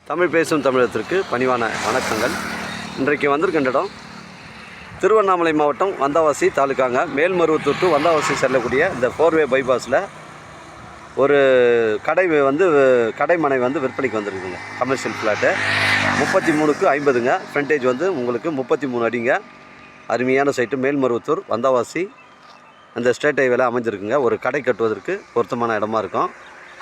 தமிழ் பேசும் தமிழகத்திற்கு பணிவான வணக்கங்கள். இன்றைக்கு வந்திருக்கின்ற இடம் திருவண்ணாமலை மாவட்டம் வந்தாவாசி தாலுக்காங்க. மேல்மருவத்தூர் டு வந்தாவாசி செல்லக்கூடிய இந்த 4-வே பைபாஸில் ஒரு கடைமனை விற்பனைக்கு வந்துருக்குதுங்க. கமர்ஷியல் ஃப்ளாட்டு 33க்கு 50ங்க. ஃப்ரண்டேஜ் உங்களுக்கு 33 அடிங்க. அருமையான சைட்டு. மேல்மருவத்தூர் வந்தாவாசி அந்த ஸ்டேட் ஹைவேல அமைஞ்சிருக்குங்க. ஒரு கடை கட்டுவதற்கு பொருத்தமான இடமா இருக்கும்.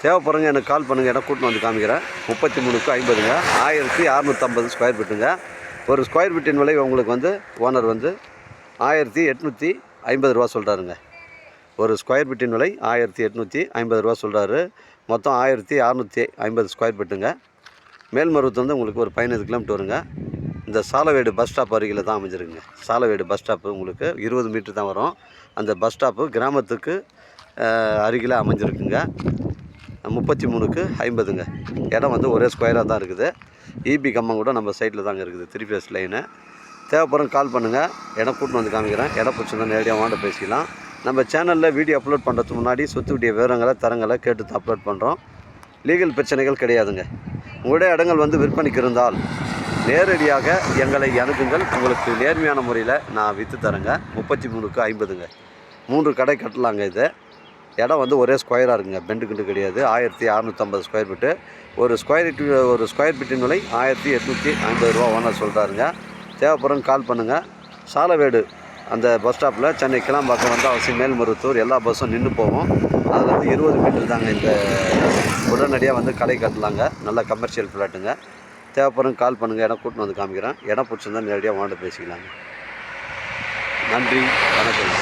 தேவைப்படுறவங்க எனக்கு கால் பண்ணுங்கள். இடம் கூட்டின்னு வந்து காமிக்கிறேன். 33க்கு 50ங்க. 1650 ஸ்கொயர் ஃபீட்டுங்க. ஒரு ஸ்கொயர் ஃபீட்டின் விலை உங்களுக்கு ஓனர் 1850 ரூபா சொல்கிறாருங்க. ஒரு ஸ்கொயர் ஃபீட்டின் விலை 1850 ரூபா சொல்கிறாரு. மொத்தம் 1650 ஸ்கொயர் ஃபீட்டுங்க. மேல்மருவத்தூர் உங்களுக்கு ஒரு 15 கிலோமீட்டர் வருங்க. இந்த சாலவேடு பஸ் ஸ்டாப் அருகில் தான் அமைஞ்சிருக்குங்க. சாலவேடு பஸ் ஸ்டாப்பு உங்களுக்கு 20 மீட்டர் தான் வரும். அந்த பஸ் ஸ்டாப்பு கிராமத்துக்கு அருகில் அமைஞ்சிருக்குங்க. 33க்கு 50ங்க. இடம் ஒரே ஸ்கொயராக தான் இருக்குது. இபி கம்பம் கூட நம்ம சைட்டில் தாங்க இருக்குது. 3 ஃபேஸ் லைனு. தேவைப்படுறவங்க கால் பண்ணுங்கள். இடம் கூட்டின்னு வந்து காமிக்கிறேன். இடம் பிடிச்சிருந்தா நேரடியாக வாண்ட பேசிக்கலாம். நம்ம சேனலில் வீடியோ அப்லோட் பண்ணுறதுக்கு முன்னாடி சொத்துடைய விவரங்களை தரங்களை கேட்டு தான் அப்லோட் பண்ணுறோம். லீகல் பிரச்சனைகள் கிடையாதுங்க. உங்களுடைய இடங்கள் விற்பனைக்கு இருந்தால் நேரடியாக எங்களை அணுகுங்கள். உங்களுக்கு நேர்மையான முறையில் நான் விற்று தரேங்க. 33க்கு 50ங்க. 3 கடை கட்டலாங்க. இது இடம் ஒரே ஸ்கொயராக இருக்குங்க. பெண்டு கிண்டு கிடையாது. 1650 ஸ்கொயர் ஃபீட்டு. ஒரு ஸ்கொயர் ஃபீட்டின் விலை 1850 ரூபா ஓனர் சொல்கிறாருங்க. தேவைப்படுறவங்க கால் பண்ணுங்கள். சாலவேடு அந்த பஸ் ஸ்டாப்பில் சென்னை கிளாம்பாக்கம் வந்தாவாசி மேல்மருவத்தூர் எல்லா பஸ்ஸும் நின்று போவோம். அதில் 20 மீட்டர் தாங்க. இந்த உடனடியாக கடை கட்டலாங்க. நல்ல கமர்ஷியல் ஃப்ளாட்டுங்க. தேவைப்படுறவங்க கால் பண்ணுங்கள். இடம் கூட்டின்னு வந்து காமிக்கிறேன். இடம் பிடிச்சிருந்தால் நேரடியாக வாண்ட பேசிக்கலாங்க. நன்றி, வணக்கம்.